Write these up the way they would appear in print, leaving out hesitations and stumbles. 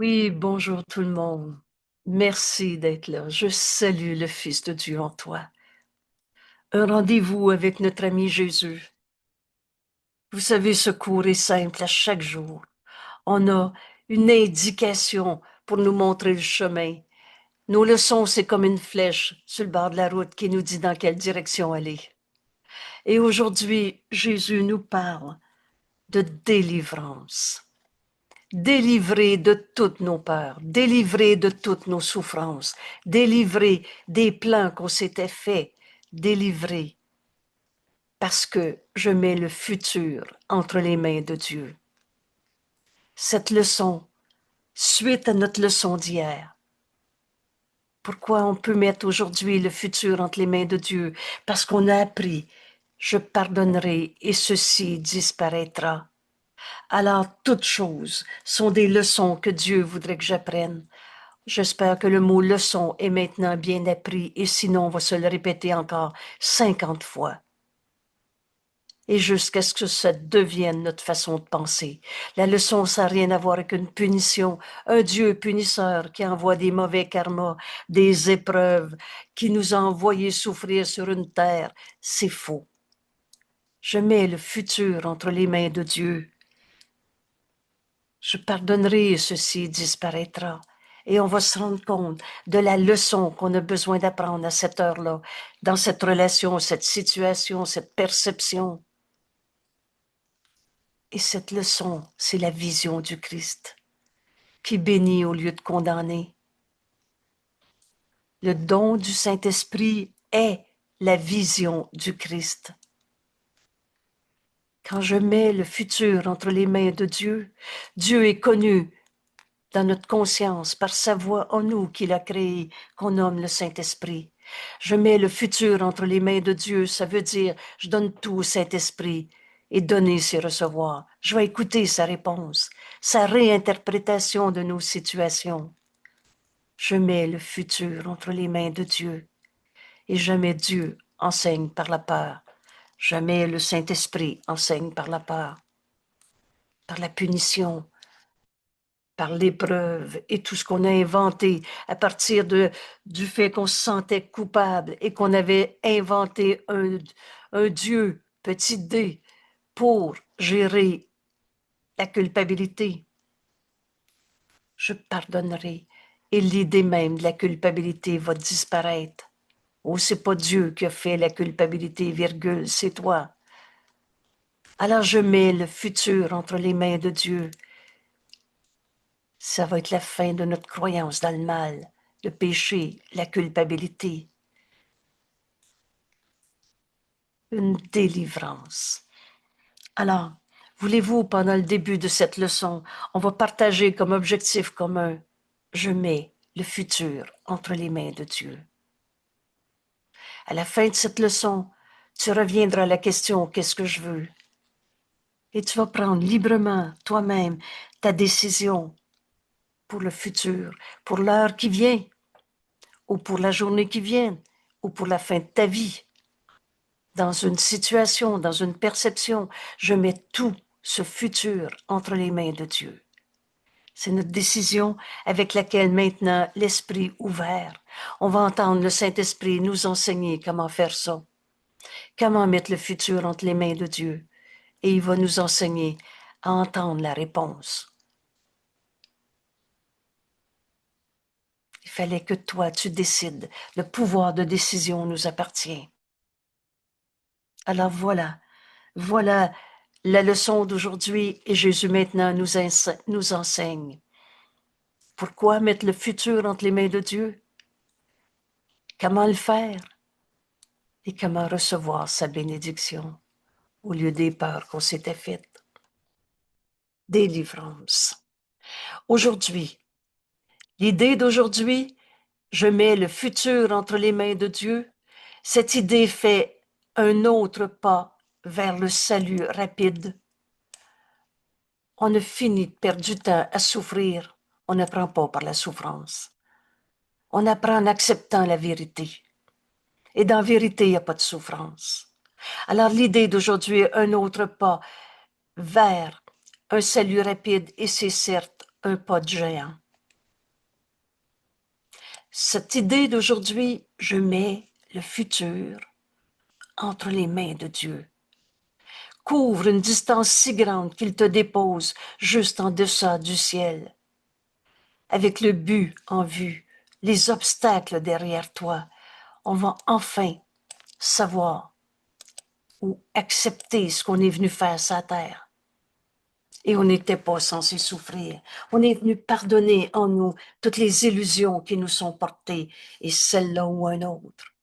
Oui, bonjour tout le monde. Merci d'être là. Je salue le Fils de Dieu en toi. Un rendez-vous avec notre ami Jésus. Vous savez, ce cours est simple à chaque jour. On a une indication pour nous montrer le chemin. Nos leçons, c'est comme une flèche sur le bord de la route qui nous dit dans quelle direction aller. Et aujourd'hui, Jésus nous parle de délivrance. Délivrés de toutes nos peurs, délivrés de toutes nos souffrances, délivrés des plans qu'on s'était faits, délivrés parce que je mets le futur entre les mains de Dieu. Cette leçon, suite à notre leçon d'hier, pourquoi on peut mettre aujourd'hui le futur entre les mains de Dieu? Parce qu'on a appris, je pardonnerai et ceci disparaîtra. Alors, toutes choses sont des leçons que Dieu voudrait que j'apprenne. J'espère que le mot leçon est maintenant bien appris et sinon on va se le répéter encore 50 fois. Et jusqu'à ce que ça devienne notre façon de penser. La leçon, ça n'a rien à voir avec une punition, un Dieu punisseur qui envoie des mauvais karmas, des épreuves, qui nous a envoyés souffrir sur une terre. C'est faux. Je mets le futur entre les mains de Dieu. Je pardonnerai et ceci disparaîtra. Et on va se rendre compte de la leçon qu'on a besoin d'apprendre à cette heure-là, dans cette relation, cette situation, cette perception. Et cette leçon, c'est la vision du Christ, qui bénit au lieu de condamner. Le don du Saint-Esprit est la vision du Christ. Quand je mets le futur entre les mains de Dieu, Dieu est connu dans notre conscience, par sa voix en nous qu'il a créé, qu'on nomme le Saint-Esprit. Je mets le futur entre les mains de Dieu, ça veut dire je donne tout au Saint-Esprit. Et donner, c'est recevoir. Je vais écouter sa réponse, sa réinterprétation de nos situations. Je mets le futur entre les mains de Dieu. Et jamais Dieu enseigne par la peur. Jamais le Saint-Esprit enseigne par la peur, par la punition, par l'épreuve et tout ce qu'on a inventé à partir du fait qu'on se sentait coupable et qu'on avait inventé un Dieu, petit d, pour gérer la culpabilité. Je pardonnerai et l'idée même de la culpabilité va disparaître. Oh, c'est pas Dieu qui a fait la culpabilité, virgule, c'est toi. Alors je mets le futur entre les mains de Dieu. Ça va être la fin de notre croyance dans le mal, le péché, la culpabilité. Une délivrance. Alors, voulez-vous, pendant le début de cette leçon, on va partager comme objectif commun, je mets le futur entre les mains de Dieu. À la fin de cette leçon, tu reviendras à la question, qu'est-ce que je veux? Et tu vas prendre librement, toi-même, ta décision pour le futur, pour l'heure qui vient, ou pour la journée qui vient, ou pour la fin de ta vie. Dans une situation, dans une perception, je mets tout ce futur entre les mains de Dieu. C'est notre décision avec laquelle maintenant l'esprit ouvert. On va entendre le Saint-Esprit nous enseigner comment faire ça, comment mettre le futur entre les mains de Dieu. Et il va nous enseigner à entendre la réponse. Il fallait que toi, tu décides. Le pouvoir de décision nous appartient. Alors voilà la leçon d'aujourd'hui et Jésus maintenant nous enseigne. Pourquoi mettre le futur entre les mains de Dieu? Comment le faire? Et comment recevoir sa bénédiction au lieu des peurs qu'on s'était faites? Délivrance. Aujourd'hui, l'idée d'aujourd'hui, je mets le futur entre les mains de Dieu. Cette idée fait un autre pas vers le salut rapide. On a fini de perdre du temps à souffrir. On n'apprend pas par la souffrance. On apprend en acceptant la vérité. Et dans la vérité, il n'y a pas de souffrance. Alors l'idée d'aujourd'hui est un autre pas vers un salut rapide et c'est certes un pas de géant. Cette idée d'aujourd'hui, je mets le futur entre les mains de Dieu. Couvre une distance si grande qu'il te dépose juste en deçà du ciel. Avec le but en vue, les obstacles derrière toi, on va enfin savoir ou accepter ce qu'on est venu faire sur la terre. Et on n'était pas censé souffrir. On est venu pardonner en nous toutes les illusions qui nous sont portées, et celle-là ou un autre.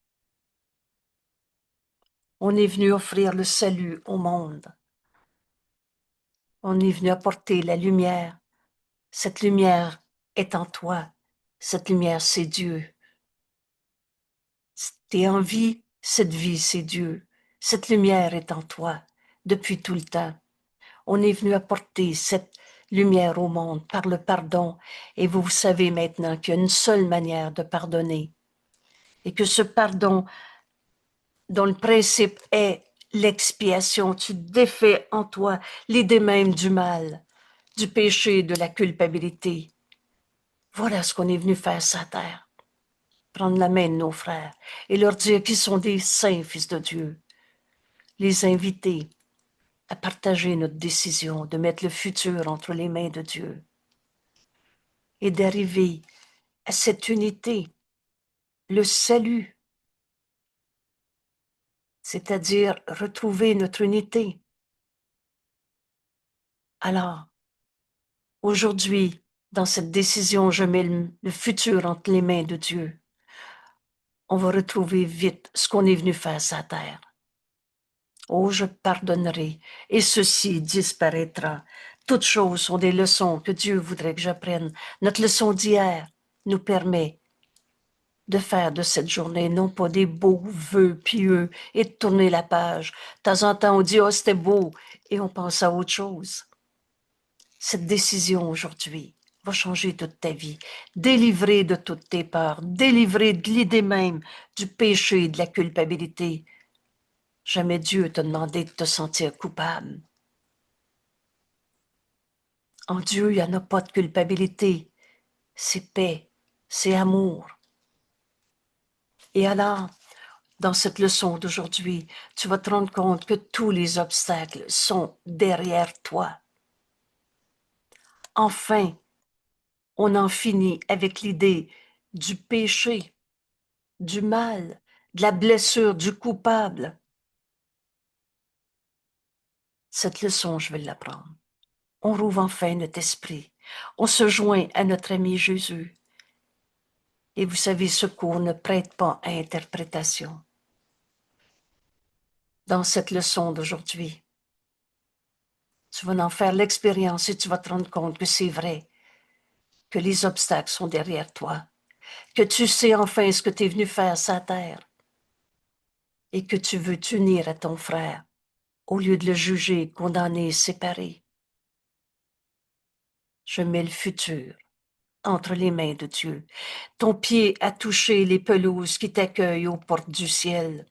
On est venu offrir le salut au monde. On est venu apporter la lumière. Cette lumière est en toi. Cette lumière, c'est Dieu. Si t'es en vie, cette vie, c'est Dieu. Cette lumière est en toi depuis tout le temps. On est venu apporter cette lumière au monde par le pardon, et vous savez maintenant qu'il y a une seule manière de pardonner, et que ce pardon, dont le principe est l'expiation, tu défais en toi l'idée même du mal, du péché, de la culpabilité. Voilà ce qu'on est venu faire sur la terre. Prendre la main de nos frères et leur dire qu'ils sont des saints fils de Dieu. Les inviter à partager notre décision de mettre le futur entre les mains de Dieu et d'arriver à cette unité, le salut, c'est-à-dire retrouver notre unité. Alors, aujourd'hui, dans cette décision, je mets le futur entre les mains de Dieu. On va retrouver vite ce qu'on est venu faire sur la terre. Oh, je pardonnerai, et ceci disparaîtra. Toutes choses sont des leçons que Dieu voudrait que j'apprenne. Notre leçon d'hier nous permet de faire de cette journée non pas des beaux vœux pieux et de tourner la page. De temps en temps, on dit « Oh, c'était beau » et on pense à autre chose. Cette décision aujourd'hui va changer toute ta vie, délivrer de toutes tes peurs, délivrer de l'idée même du péché et de la culpabilité. Jamais Dieu t'a demandé de te sentir coupable. En Dieu, il n'y en a pas de culpabilité. C'est paix, c'est amour. Et alors, dans cette leçon d'aujourd'hui, tu vas te rendre compte que tous les obstacles sont derrière toi. Enfin, on en finit avec l'idée du péché, du mal, de la blessure, du coupable. Cette leçon, je vais l'apprendre. On rouvre enfin notre esprit. On se joint à notre ami Jésus. Et vous savez, ce cours ne prête pas à interprétation. Dans cette leçon d'aujourd'hui, tu vas en faire l'expérience et tu vas te rendre compte que c'est vrai, que les obstacles sont derrière toi, que tu sais enfin ce que tu es venu faire sur la terre et que tu veux t'unir à ton frère au lieu de le juger, condamner, séparer. Je mets le futur entre les mains de Dieu. Ton pied a touché les pelouses qui t'accueillent aux portes du ciel.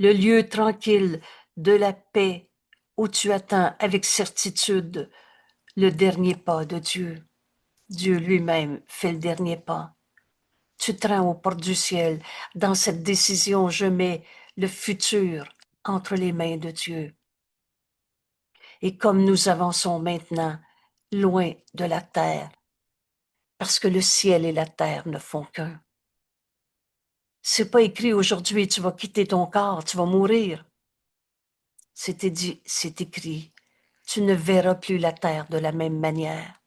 Le lieu tranquille de la paix où tu attends avec certitude le dernier pas de Dieu. Dieu lui-même fait le dernier pas. Tu te rends aux portes du ciel. Dans cette décision, je mets le futur entre les mains de Dieu. Et comme nous avançons maintenant, loin de la terre, parce que le ciel et la terre ne font qu'un. C'est pas écrit aujourd'hui, tu vas quitter ton corps, tu vas mourir. C'est écrit, tu ne verras plus la terre de la même manière.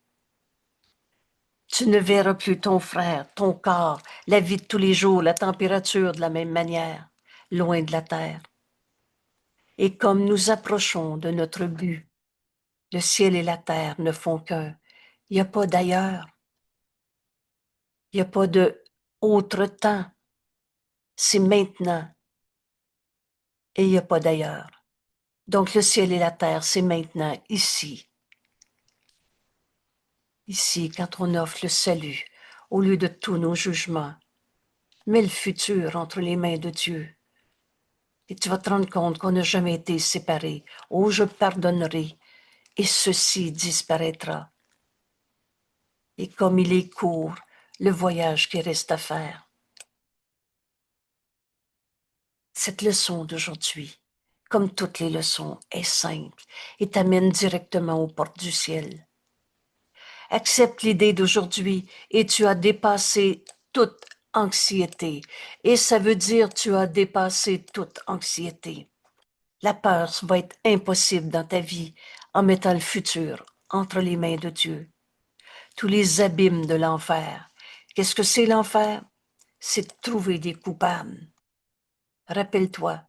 Tu ne verras plus ton frère, ton corps, la vie de tous les jours, la température de la même manière, loin de la terre. Et comme nous approchons de notre but, le ciel et la terre ne font qu'un. Il n'y a pas d'ailleurs. Il n'y a pas de autre temps. C'est maintenant. Et il n'y a pas d'ailleurs. Donc le ciel et la terre, c'est maintenant, ici. Ici, quand on offre le salut, au lieu de tous nos jugements, mets le futur entre les mains de Dieu. Et tu vas te rendre compte qu'on n'a jamais été séparés. Oh, je pardonnerai, et ceci disparaîtra. Et comme il est court, le voyage qui reste à faire. Cette leçon d'aujourd'hui, comme toutes les leçons, est simple et t'amène directement aux portes du ciel. Accepte l'idée d'aujourd'hui et tu as dépassé toute anxiété. Et ça veut dire tu as dépassé toute anxiété. La peur va être impossible dans ta vie en mettant le futur entre les mains de Dieu. Tous les abîmes de l'enfer. Qu'est-ce que c'est l'enfer? C'est de trouver des coupables. Rappelle-toi,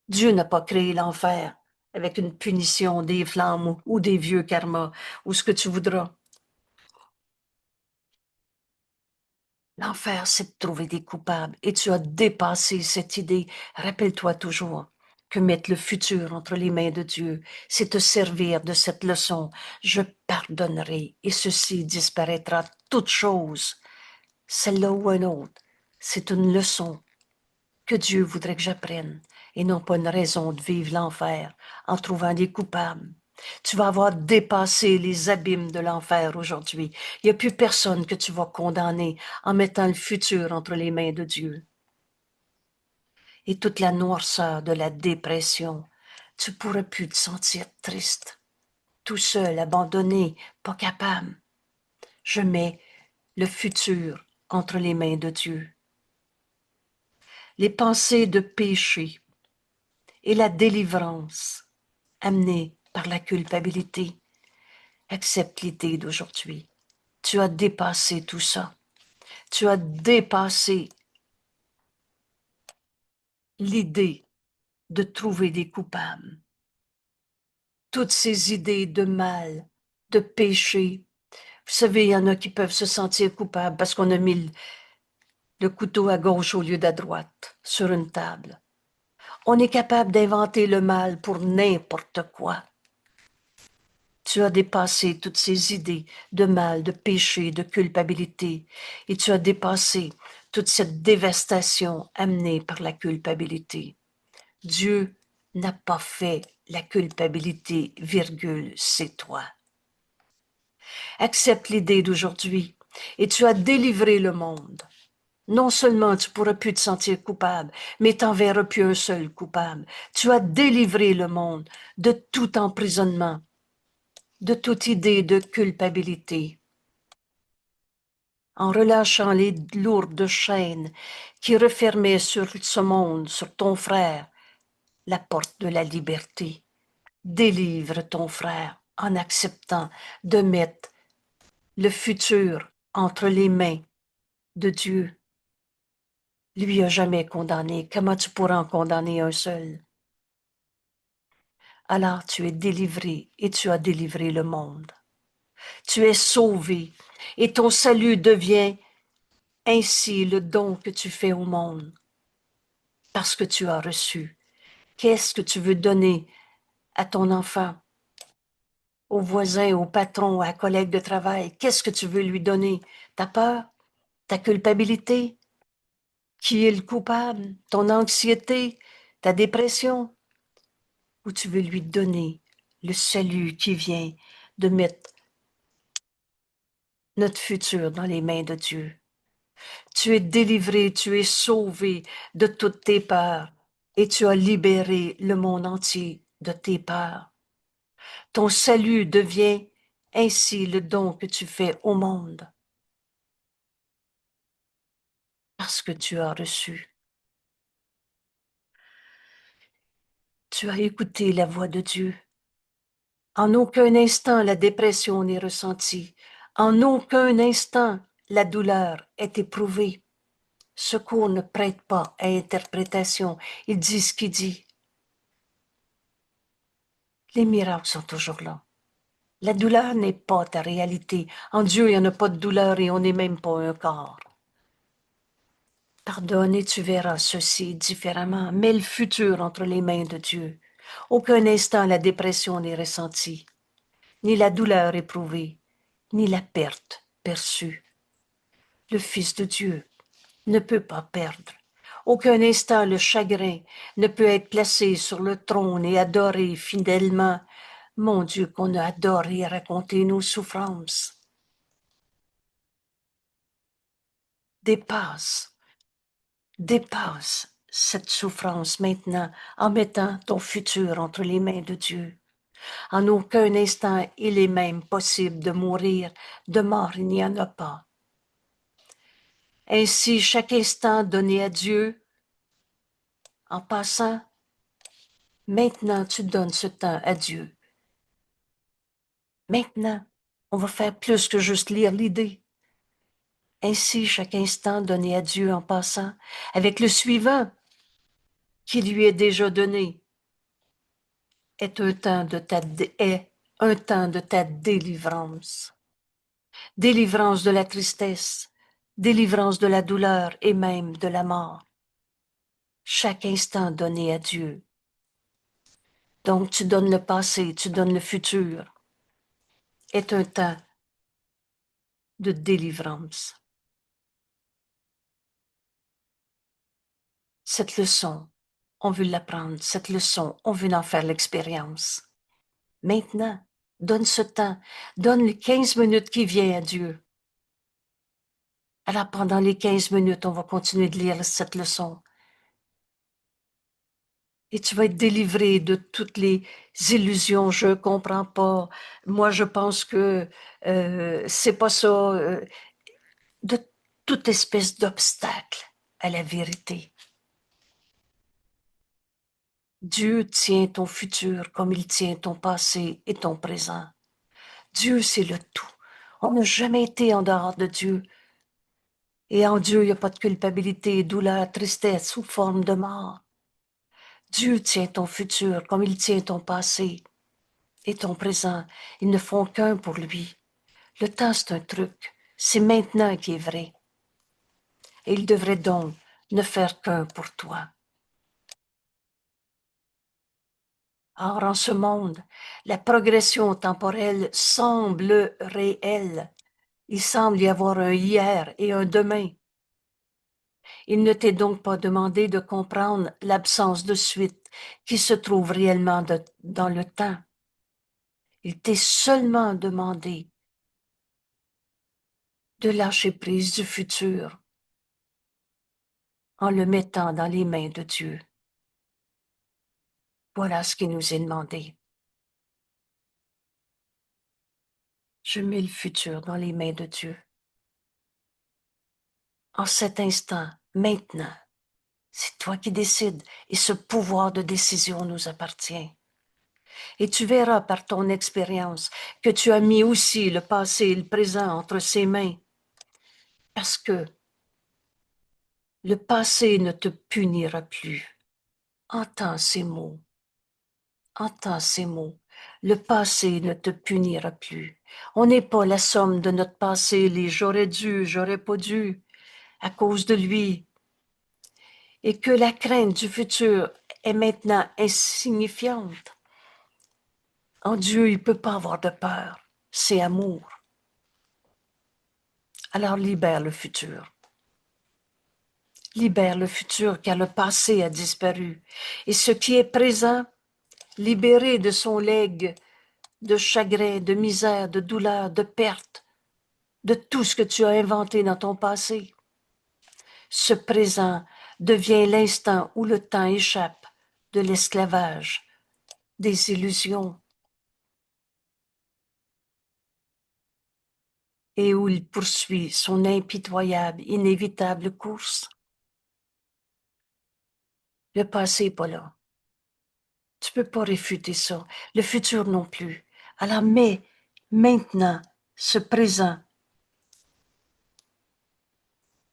Dieu n'a pas créé l'enfer avec une punition, des flammes ou des vieux karmas ou ce que tu voudras. L'enfer, c'est de trouver des coupables et tu as dépassé cette idée. Rappelle-toi toujours que mettre le futur entre les mains de Dieu, c'est te servir de cette leçon. Je pardonnerai et ceci disparaîtra toute chose. Celle-là ou un autre, c'est une leçon que Dieu voudrait que j'apprenne et non pas une raison de vivre l'enfer en trouvant des coupables. Tu vas avoir dépassé les abîmes de l'enfer aujourd'hui. Il n'y a plus personne que tu vas condamner en mettant le futur entre les mains de Dieu. Et toute la noirceur de la dépression, tu pourras plus te sentir triste, tout seul, abandonné, pas capable. Je mets le futur entre les mains de Dieu. Les pensées de péché et la délivrance amenée par la culpabilité. Accepte l'idée d'aujourd'hui. Tu as dépassé tout ça. Tu as dépassé l'idée de trouver des coupables. Toutes ces idées de mal, de péché. Vous savez, il y en a qui peuvent se sentir coupables parce qu'on a mis le couteau à gauche au lieu d'à droite sur une table. On est capable d'inventer le mal pour n'importe quoi. Tu as dépassé toutes ces idées de mal, de péché, de culpabilité, et tu as dépassé toute cette dévastation amenée par la culpabilité. Dieu n'a pas fait la culpabilité, virgule, c'est toi. Accepte l'idée d'aujourd'hui et tu as délivré le monde. Non seulement tu pourras plus te sentir coupable, mais t'en verras plus un seul coupable. Tu as délivré le monde de tout emprisonnement, de toute idée de culpabilité, en relâchant les lourdes chaînes qui refermaient sur ce monde, sur ton frère, la porte de la liberté. Délivre ton frère en acceptant de mettre le futur entre les mains de Dieu. Lui a jamais condamné. Comment tu pourras en condamner un seul? Alors tu es délivré et tu as délivré le monde. Tu es sauvé et ton salut devient ainsi le don que tu fais au monde parce que tu as reçu. Qu'est-ce que tu veux donner à ton enfant, au voisin, au patron, à un collègue de travail? Qu'est-ce que tu veux lui donner? Ta peur? Ta culpabilité? Qui est le coupable? Ton anxiété? Ta dépression? Ou tu veux lui donner le salut qui vient de mettre notre futur dans les mains de Dieu? Tu es délivré, tu es sauvé de toutes tes peurs et tu as libéré le monde entier de tes peurs. Ton salut devient ainsi le don que tu fais au monde parce que tu as reçu. Tu as écouté la voix de Dieu. En aucun instant la dépression n'est ressentie. En aucun instant la douleur est éprouvée. Secours ne prête pas à interprétation. Il dit ce qu'il dit. Les miracles sont toujours là. La douleur n'est pas ta réalité. En Dieu, il n'y en a pas de douleur et on n'est même pas un corps. Pardonne et tu verras ceci différemment. Mets le futur entre les mains de Dieu. Aucun instant la dépression n'est ressentie, ni la douleur éprouvée, ni la perte perçue. Le Fils de Dieu ne peut pas perdre. Aucun instant le chagrin ne peut être placé sur le trône et adoré fidèlement. Mon Dieu, qu'on a adoré raconter nos souffrances. dépasse cette souffrance maintenant en mettant ton futur entre les mains de Dieu. En aucun instant il est même possible de mourir, de mort il n'y en a pas. Ainsi, chaque instant donné à Dieu, en passant, maintenant tu donnes ce temps à Dieu. Maintenant, on va faire plus que juste lire l'idée. Ainsi, chaque instant donné à Dieu en passant, avec le suivant qui lui est déjà donné, est un temps de ta délivrance. Délivrance de la tristesse, délivrance de la douleur et même de la mort. Chaque instant donné à Dieu. Donc tu donnes le passé, tu donnes le futur, est un temps de délivrance. Cette leçon, on veut l'apprendre, cette leçon, on veut en faire l'expérience. Maintenant, donne ce temps, donne les 15 minutes qui viennent à Dieu. Alors pendant les 15 minutes, on va continuer de lire cette leçon. Et tu vas être délivré de toutes les illusions. Je comprends pas. Moi, je pense que c'est pas ça. De toute espèce d'obstacle à la vérité. Dieu tient ton futur comme il tient ton passé et ton présent. Dieu, c'est le tout. On n'a jamais été en dehors de Dieu. Et en Dieu, il n'y a pas de culpabilité, douleur, tristesse sous forme de mort. Dieu tient ton futur comme il tient ton passé et ton présent. Ils ne font qu'un pour lui. Le temps, c'est un truc. C'est maintenant qui est vrai. Et il devrait donc ne faire qu'un pour toi. Or, en ce monde, la progression temporelle semble réelle. Il semble y avoir un hier et un demain. Il ne t'est donc pas demandé de comprendre l'absence de suite qui se trouve réellement dans le temps. Il t'est seulement demandé de lâcher prise du futur en le mettant dans les mains de Dieu. Voilà ce qui nous est demandé. Je mets le futur dans les mains de Dieu. En cet instant, maintenant, c'est toi qui décides et ce pouvoir de décision nous appartient. Et tu verras par ton expérience que tu as mis aussi le passé et le présent entre ses mains. Parce que le passé ne te punira plus. Entends ces mots. Entends ces mots. Le passé ne te punira plus. On n'est pas la somme de notre passé, les j'aurais dû, j'aurais pas dû, à cause de lui. Et que la crainte du futur est maintenant insignifiante. En Dieu, il ne peut pas avoir de peur. C'est amour. Alors libère le futur. Libère le futur car le passé a disparu. Et ce qui est présent, libéré de son legs de chagrin, de misère, de douleur, de perte, de tout ce que tu as inventé dans ton passé. Ce présent devient l'instant où le temps échappe de l'esclavage, des illusions, et où il poursuit son impitoyable, inévitable course. Le passé n'est pas là. Tu peux pas réfuter ça. Le futur non plus. Alors mets maintenant ce présent.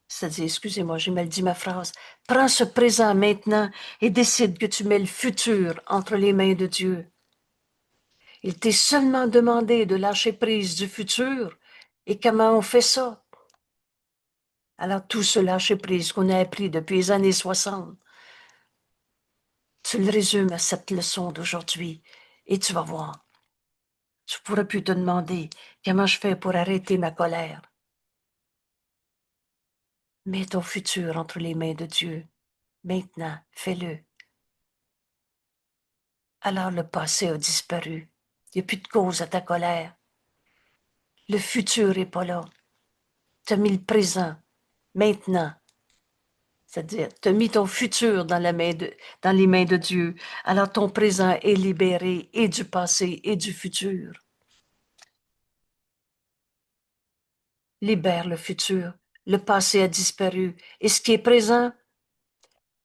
C'est-à-dire, excusez-moi, j'ai mal dit ma phrase. Prends ce présent maintenant et décide que tu mets le futur entre les mains de Dieu. Il t'est seulement demandé de lâcher prise du futur. Et comment on fait ça? Alors tout ce lâcher prise qu'on a appris depuis les années 60, tu le résumes à cette leçon d'aujourd'hui et tu vas voir. Tu ne pourras plus te demander comment je fais pour arrêter ma colère. Mets ton futur entre les mains de Dieu. Maintenant, fais-le. Alors le passé a disparu. Il n'y a plus de cause à ta colère. Le futur n'est pas là. Tu as mis le présent. maintenant. C'est-à-dire, tu as mis ton futur dans dans les mains de Dieu. Alors ton présent est libéré et du passé et du futur. Libère le futur. Le passé a disparu. Et ce qui est présent,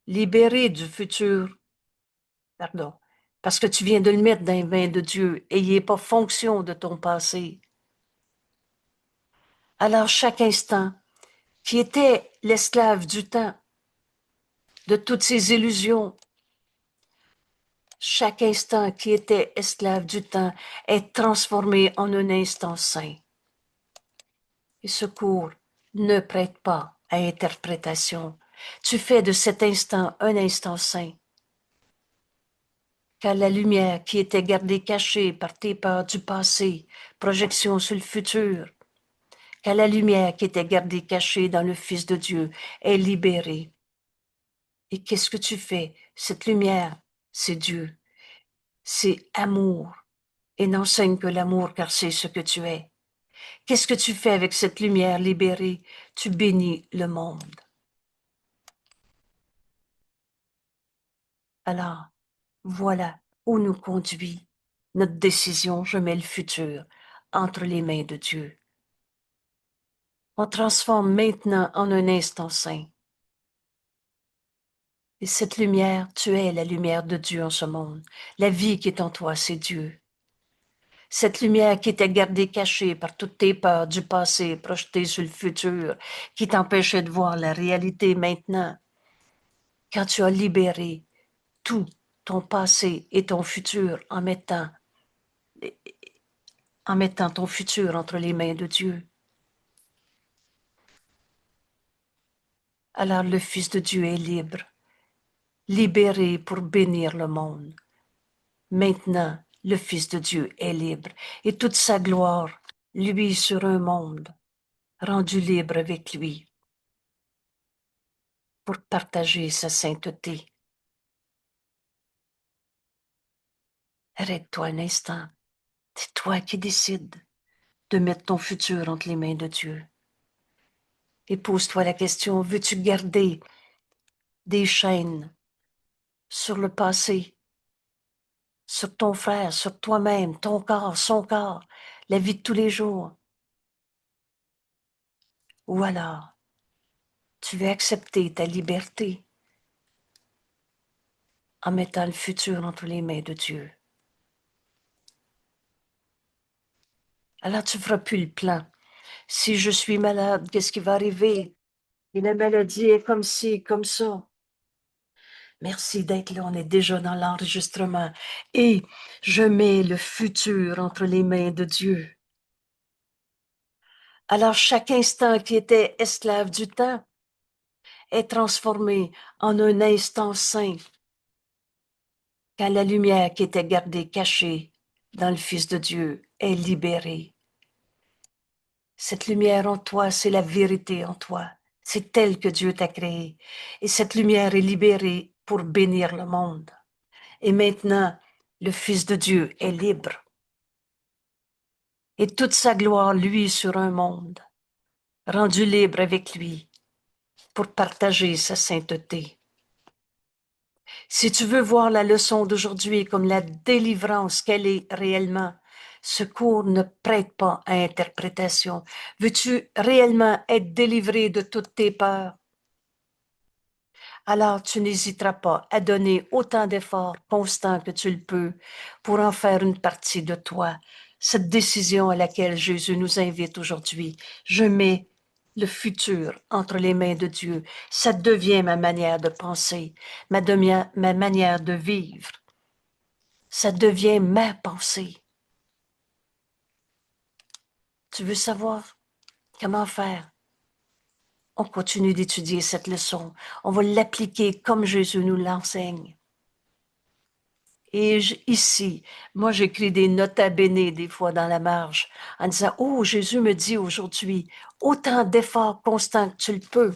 libéré du futur, pardon, parce que tu viens de le mettre dans les mains de Dieu et il n'est pas fonction de ton passé. Alors chaque instant, qui était l'esclave du temps, de toutes ces illusions, chaque instant qui était esclave du temps est transformé en un instant saint. Et ce cours ne prête pas à interprétation. Tu fais de cet instant un instant saint. Car la lumière qui était gardée cachée par tes peurs du passé, projection sur le futur, car la lumière qui était gardée cachée dans le Fils de Dieu est libérée. Et qu'est-ce que tu fais? Cette lumière, c'est Dieu. C'est amour. Et n'enseigne que l'amour, car c'est ce que tu es. Qu'est-ce que tu fais avec cette lumière libérée? Tu bénis le monde. Alors, voilà où nous conduit notre décision. Je mets le futur entre les mains de Dieu. On transforme maintenant en un instant saint. Et cette lumière, tu es la lumière de Dieu en ce monde. La vie qui est en toi, c'est Dieu. Cette lumière qui était gardée cachée par toutes tes peurs du passé, projetée sur le futur, qui t'empêchait de voir la réalité maintenant. Quand tu as libéré tout ton passé et ton futur en mettant ton futur entre les mains de Dieu. Alors le Fils de Dieu est libre, libéré pour bénir le monde. Maintenant, le Fils de Dieu est libre et toute sa gloire, lui sur un monde, rendu libre avec lui, pour partager sa sainteté. Arrête-toi un instant. C'est toi qui décides de mettre ton futur entre les mains de Dieu. Et pose-toi la question, veux-tu garder des chaînes sur le passé, sur ton frère, sur toi-même, ton corps, son corps, la vie de tous les jours? Ou alors, tu veux accepter ta liberté en mettant le futur entre les mains de Dieu. Alors tu ne feras plus le plan. Si je suis malade, qu'est-ce qui va arriver? Et la maladie est comme ci, comme ça. Merci d'être là, on est déjà dans l'enregistrement. Et je mets le futur entre les mains de Dieu. Alors chaque instant qui était esclave du temps est transformé en un instant saint, quand la lumière qui était gardée cachée dans le Fils de Dieu est libérée. Cette lumière en toi, c'est la vérité en toi. C'est telle que Dieu t'a créée. Et cette lumière est libérée pour bénir le monde. Et maintenant, le Fils de Dieu est libre. Et toute sa gloire, lui, sur un monde, rendu libre avec lui, pour partager sa sainteté. Si tu veux voir la leçon d'aujourd'hui comme la délivrance qu'elle est réellement, ce cours ne prête pas à interprétation. Veux-tu réellement être délivré de toutes tes peurs? Alors tu n'hésiteras pas à donner autant d'efforts constants que tu le peux pour en faire une partie de toi. Cette décision à laquelle Jésus nous invite aujourd'hui, je mets le futur entre les mains de Dieu. Ça devient ma manière de penser, ma manière de vivre. Ça devient ma pensée. Tu veux savoir comment faire? On continue d'étudier cette leçon. On va l'appliquer comme Jésus nous l'enseigne. Et ici, moi, j'écris des nota bene des fois dans la marge en disant, oh, Jésus me dit aujourd'hui, autant d'efforts constants que tu le peux.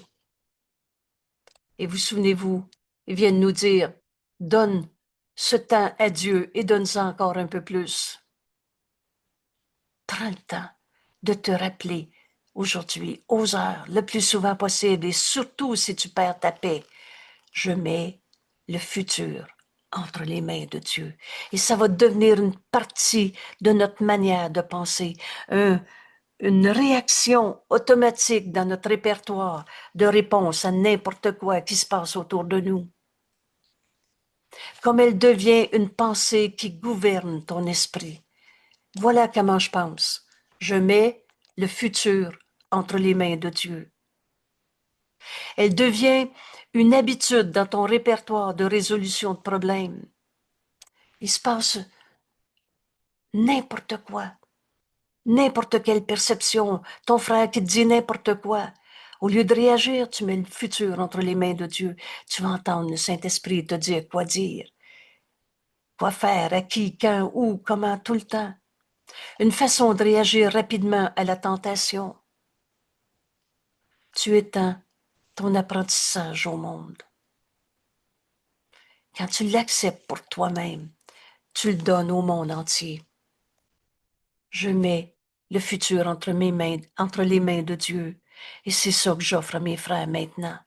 Et vous souvenez-vous, il vient de nous dire, donne ce temps à Dieu et donne-en encore un peu plus. Prends le temps de te rappeler Aujourd'hui, aux heures, le plus souvent possible, et surtout si tu perds ta paix, je mets le futur entre les mains de Dieu. Et ça va devenir une partie de notre manière de penser, une réaction automatique dans notre répertoire de réponse à n'importe quoi qui se passe autour de nous. Comme elle devient une pensée qui gouverne ton esprit. Voilà comment je pense. Je mets le futur entre les mains de Dieu. Elle devient une habitude dans ton répertoire de résolution de problèmes. Il se passe n'importe quoi, n'importe quelle perception, ton frère qui te dit n'importe quoi. Au lieu de réagir, tu mets le futur entre les mains de Dieu. Tu vas entendre le Saint-Esprit te dire, quoi faire, à qui, quand, où, comment, tout le temps. Une façon de réagir rapidement à la tentation. Tu étends ton apprentissage au monde. Quand tu l'acceptes pour toi-même, tu le donnes au monde entier. Je mets le futur entre mes mains, entre les mains de Dieu, et c'est ça que j'offre à mes frères maintenant.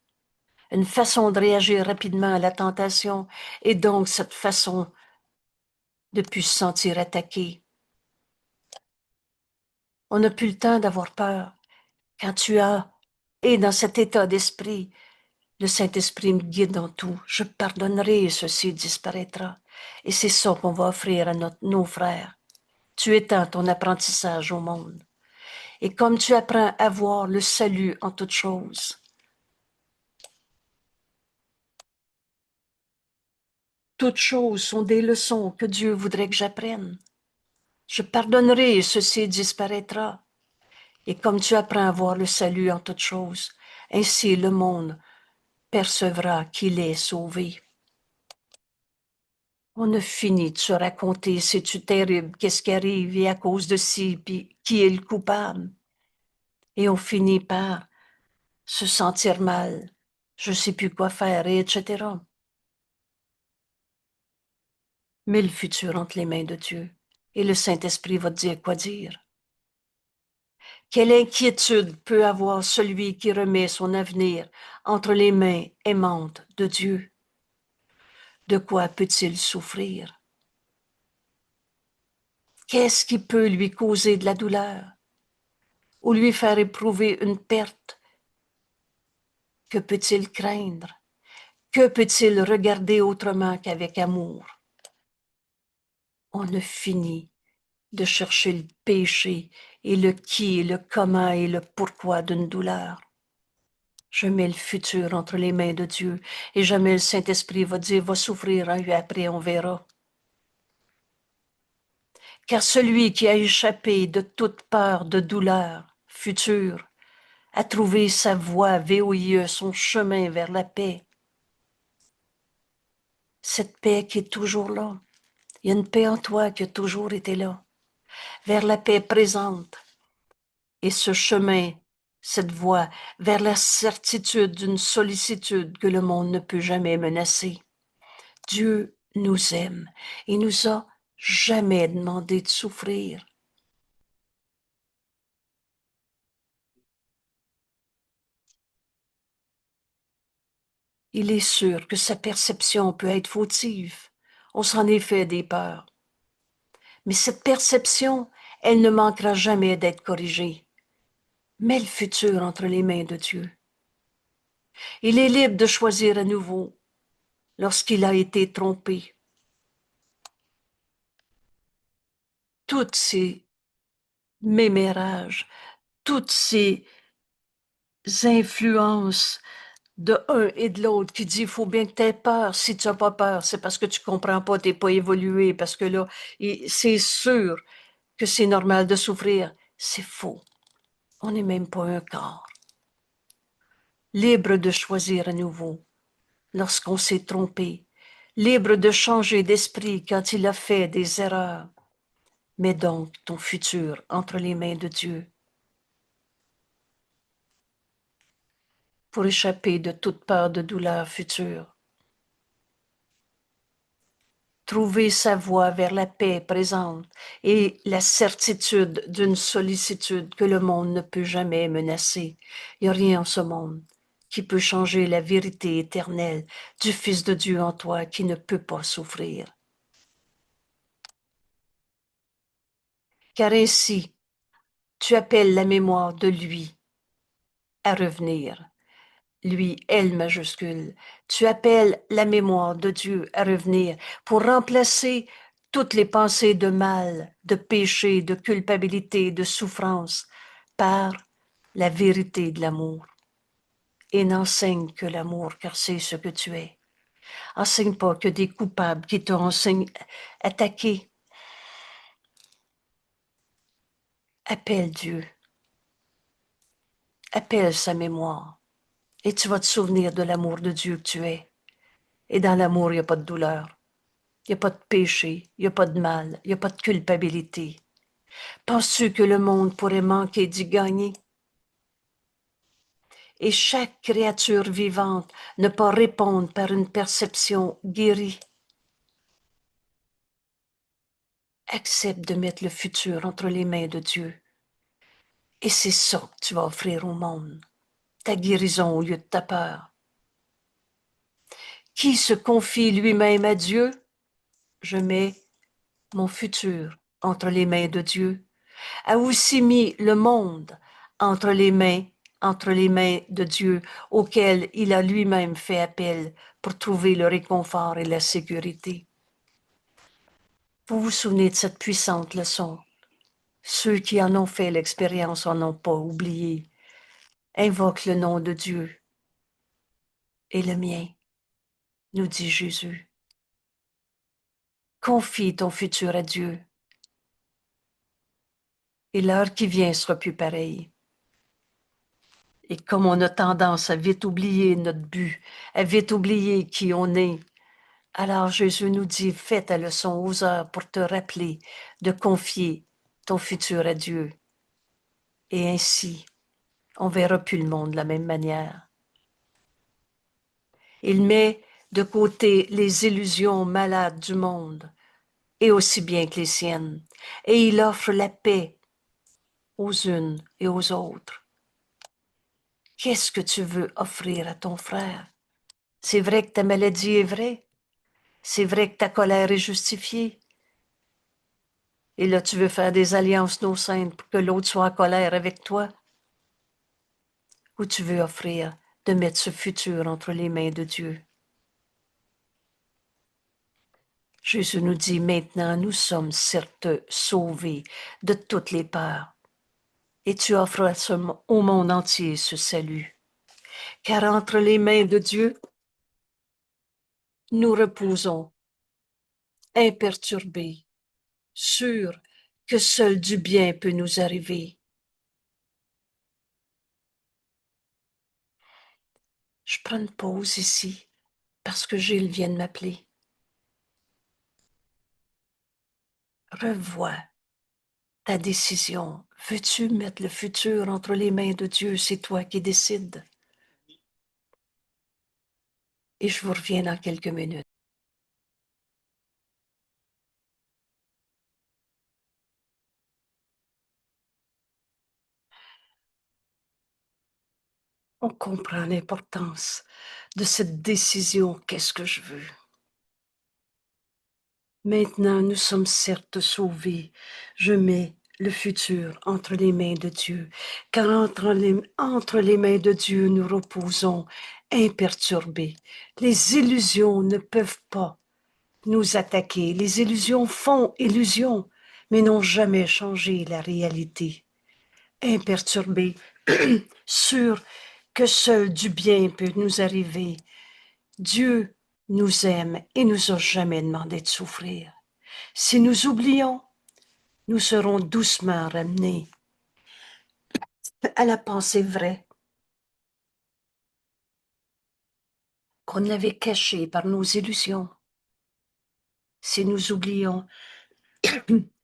Une façon de réagir rapidement à la tentation, et donc cette façon de ne plus se sentir attaqué. On n'a plus le temps d'avoir peur. Quand tu as, et dans cet état d'esprit, le Saint-Esprit me guide dans tout. Je pardonnerai et ceci disparaîtra. Et c'est ça qu'on va offrir à nos frères. Tu étends ton apprentissage au monde. Et comme tu apprends à voir le salut en toutes choses, toutes choses sont des leçons que Dieu voudrait que j'apprenne. Je pardonnerai et ceci disparaîtra. Et comme tu apprends à voir le salut en toutes choses, ainsi le monde percevra qu'il est sauvé. On a fini de se raconter, c'est-tu terrible, qu'est-ce qui arrive et à cause de ci, puis qui est le coupable. Et on finit par se sentir mal, je sais plus quoi faire, et etc. Mets le futur entre les mains de Dieu, et le Saint-Esprit va te dire quoi dire. Quelle inquiétude peut avoir celui qui remet son avenir entre les mains aimantes de Dieu? De quoi peut-il souffrir? Qu'est-ce qui peut lui causer de la douleur ou lui faire éprouver une perte? Que peut-il craindre? Que peut-il regarder autrement qu'avec amour? On a fini de chercher le péché et le qui et le comment et le pourquoi d'une douleur. Je mets le futur entre les mains de Dieu et jamais le Saint-Esprit va dire va souffrir, hein, et après on verra. Car celui qui a échappé de toute peur de douleur future a trouvé sa voie VOIE, son chemin vers la paix. Cette paix qui est toujours là. Il y a une paix en toi qui a toujours été là, vers la paix présente. Et ce chemin, cette voie, vers la certitude d'une sollicitude que le monde ne peut jamais menacer. Dieu nous aime et nous a jamais demandé de souffrir. Il est sûr que sa perception peut être fautive. On s'en est fait des peurs. Mais cette perception, elle ne manquera jamais d'être corrigée. Mets le futur entre les mains de Dieu. Il est libre de choisir à nouveau lorsqu'il a été trompé. Toutes ces mémérages, toutes ces influences de un et de l'autre qui dit il faut bien que tu aies peur. Si tu n'as pas peur, c'est parce que tu comprends pas, tu n'es pas évolué, parce que là, c'est sûr que c'est normal de souffrir. C'est faux. On n'est même pas un corps. Libre de choisir à nouveau lorsqu'on s'est trompé. Libre de changer d'esprit quand il a fait des erreurs. Mets donc ton futur entre les mains de Dieu pour échapper de toute peur de douleur future. trouver sa voie vers la paix présente et la certitude d'une sollicitude que le monde ne peut jamais menacer. Il n'y a rien en ce monde qui peut changer la vérité éternelle du Fils de Dieu en toi qui ne peut pas souffrir. Car ainsi, tu appelles la mémoire de lui à revenir. Lui, L majuscule. Tu appelles la mémoire de Dieu à revenir pour remplacer toutes les pensées de mal, de péché, de culpabilité, de souffrance par la vérité de l'amour. Et n'enseigne que l'amour, car c'est ce que tu es. Enseigne pas que des coupables qui t'ont attaqué. Appelle Dieu. Appelle sa mémoire. Et tu vas te souvenir de l'amour de Dieu que tu es. Et dans l'amour, il n'y a pas de douleur. Il n'y a pas de péché, il n'y a pas de mal, il n'y a pas de culpabilité. Penses-tu que le monde pourrait manquer d'y gagner? Et chaque créature vivante ne pas répondre par une perception guérie? Accepte de mettre le futur entre les mains de Dieu. Et c'est ça que tu vas offrir au monde, ta guérison au lieu de ta peur. Qui se confie lui-même à Dieu? Je mets mon futur entre les mains de Dieu. A aussi mis le monde entre les mains de Dieu, auquel il a lui-même fait appel pour trouver le réconfort et la sécurité. Vous vous souvenez de cette puissante leçon? Ceux qui en ont fait l'expérience en ont pas oublié. Invoque le nom de Dieu et le mien, nous dit Jésus. Confie ton futur à Dieu. Et l'heure qui vient sera plus pareille. Et comme on a tendance à vite oublier notre but, à vite oublier qui on est, alors Jésus nous dit, fais ta leçon aux heures pour te rappeler de confier ton futur à Dieu. Et ainsi, on verra plus le monde de la même manière. Il met de côté les illusions malades du monde, et aussi bien que les siennes, et il offre la paix aux unes et aux autres. Qu'est-ce que tu veux offrir à ton frère? C'est vrai que ta maladie est vraie. C'est vrai que ta colère est justifiée. Et là, tu veux faire des alliances non saintes pour que l'autre soit en colère avec toi. Ou tu veux offrir de mettre ce futur entre les mains de Dieu. Jésus nous dit maintenant, nous sommes certes sauvés de toutes les peurs. Et tu offres au monde entier ce salut. Car entre les mains de Dieu, nous reposons, imperturbés, sûrs que seul du bien peut nous arriver. Je prends une pause ici parce que Gilles vient de m'appeler. Revois ta décision. Veux-tu mettre le futur entre les mains de Dieu? C'est toi qui décides. Et je vous reviens dans quelques minutes. On comprend l'importance de cette décision. Qu'est-ce que je veux? Maintenant, nous sommes certes sauvés. Je mets le futur entre les mains de Dieu, car entre les mains de Dieu, nous reposons imperturbés. Les illusions ne peuvent pas nous attaquer. Les illusions font illusion, mais n'ont jamais changé la réalité. Imperturbés, sûrs que seul du bien peut nous arriver. Dieu nous aime et nous a jamais demandé de souffrir. Si nous oublions, nous serons doucement ramenés à la pensée vraie qu'on avait cachée par nos illusions. Si nous oublions,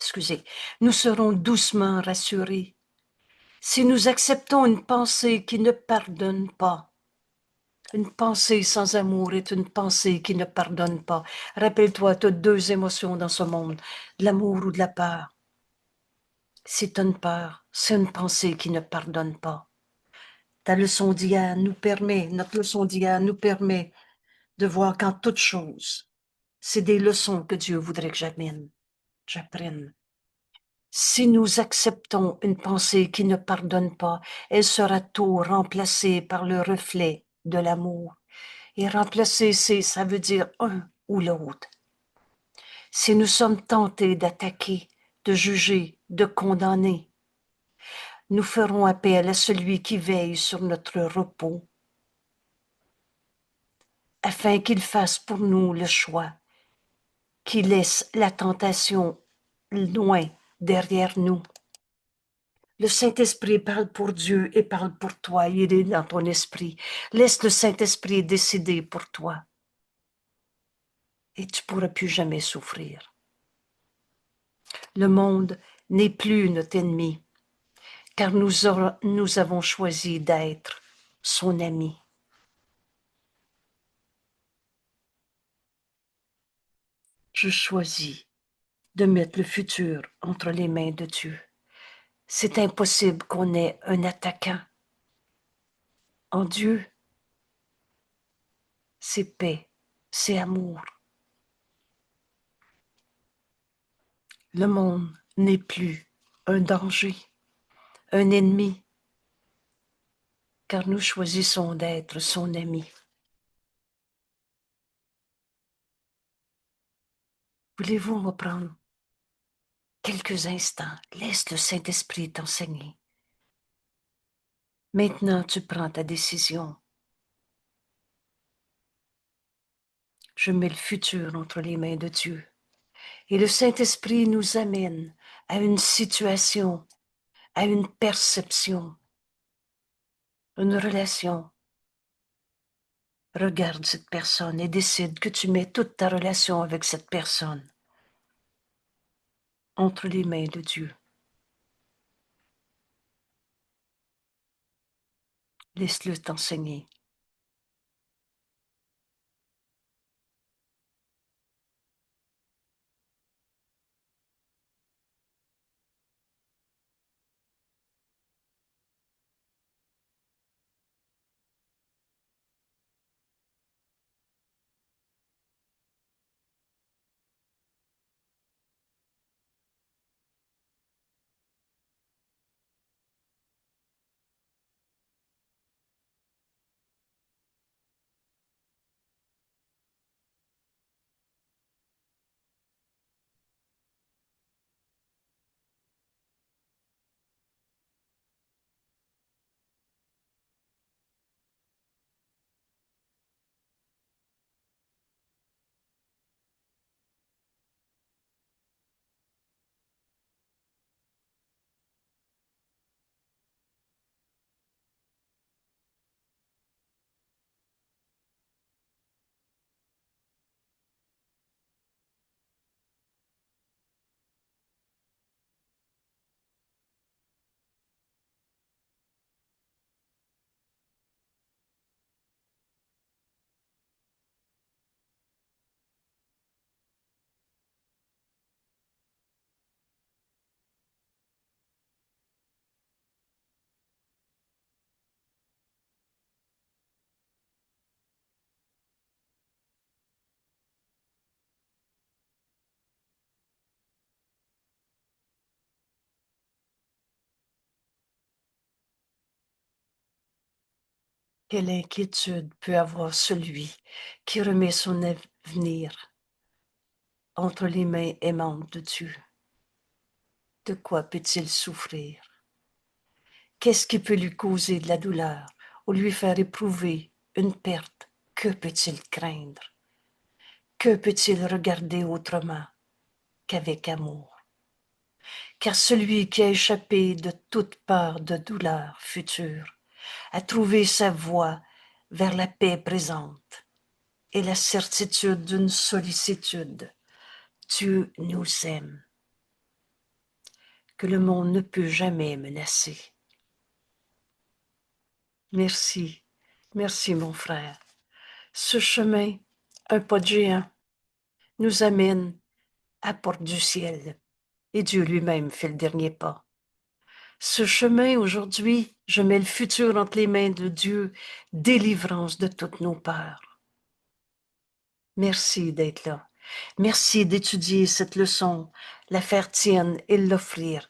excusez, nous serons doucement rassurés. Si nous acceptons une pensée qui ne pardonne pas, Une pensée sans amour est une pensée qui ne pardonne pas. Rappelle-toi, tu as deux émotions dans ce monde, de l'amour ou de la peur. Si tu as une peur, c'est une pensée qui ne pardonne pas. Ta leçon d'hier nous permet, notre leçon d'hier nous permet de voir qu'en toute chose, c'est des leçons que Dieu voudrait que j'apprenne. Si nous acceptons une pensée qui ne pardonne pas, elle sera tôt remplacée par le reflet de l'amour. Et remplacer, ça veut dire un ou l'autre. Si nous sommes tentés d'attaquer, de juger, de condamner, nous ferons appel à celui qui veille sur notre repos, afin qu'il fasse pour nous le choix, qu'il laisse la tentation loin derrière nous. Le Saint-Esprit parle pour Dieu et parle pour toi. Il est dans ton esprit. Laisse le Saint-Esprit décider pour toi. Et tu ne pourras plus jamais souffrir. Le monde n'est plus notre ennemi, car nous avons choisi d'être son ami. Je choisis de mettre le futur entre les mains de Dieu. C'est impossible qu'on ait un attaquant. En Dieu, c'est paix, c'est amour. Le monde n'est plus un danger, un ennemi, car nous choisissons d'être son ami. Voulez-vous me prendre quelques instants? Laisse le Saint-Esprit t'enseigner. Maintenant, tu prends ta décision. Je mets le futur entre les mains de Dieu. Et le Saint-Esprit nous amène à une situation, à une perception, une relation. Regarde cette personne et décide que tu mets toute ta relation avec cette personne entre les mains de Dieu. Laisse-le t'enseigner. Quelle inquiétude peut avoir celui qui remet son avenir entre les mains aimantes de Dieu? De quoi peut-il souffrir? Qu'est-ce qui peut lui causer de la douleur ou lui faire éprouver une perte? Que peut-il craindre? Que peut-il regarder autrement qu'avec amour? Car celui qui a échappé de toute part de douleur future a trouvé sa voie vers la paix présente et la certitude d'une sollicitude. Dieu nous aime, que le monde ne peut jamais menacer. Merci, merci mon frère. Ce chemin, un pas de géant, nous amène à la porte du ciel. Et Dieu lui-même fait le dernier pas. Ce chemin, aujourd'hui, je mets le futur entre les mains de Dieu, délivrance de toutes nos peurs. Merci d'être là. Merci d'étudier cette leçon, la faire tienne et l'offrir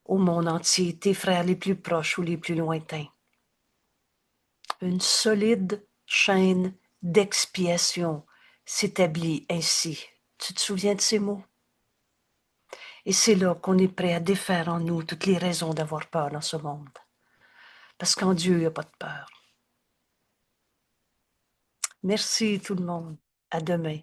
au monde entier, tes frères les plus proches ou les plus lointains. Une solide chaîne d'expiation s'établit ainsi. Tu te souviens de ces mots? Et c'est là qu'on est prêt à défaire en nous toutes les raisons d'avoir peur dans ce monde. Parce qu'en Dieu, il n'y a pas de peur. Merci tout le monde. À demain.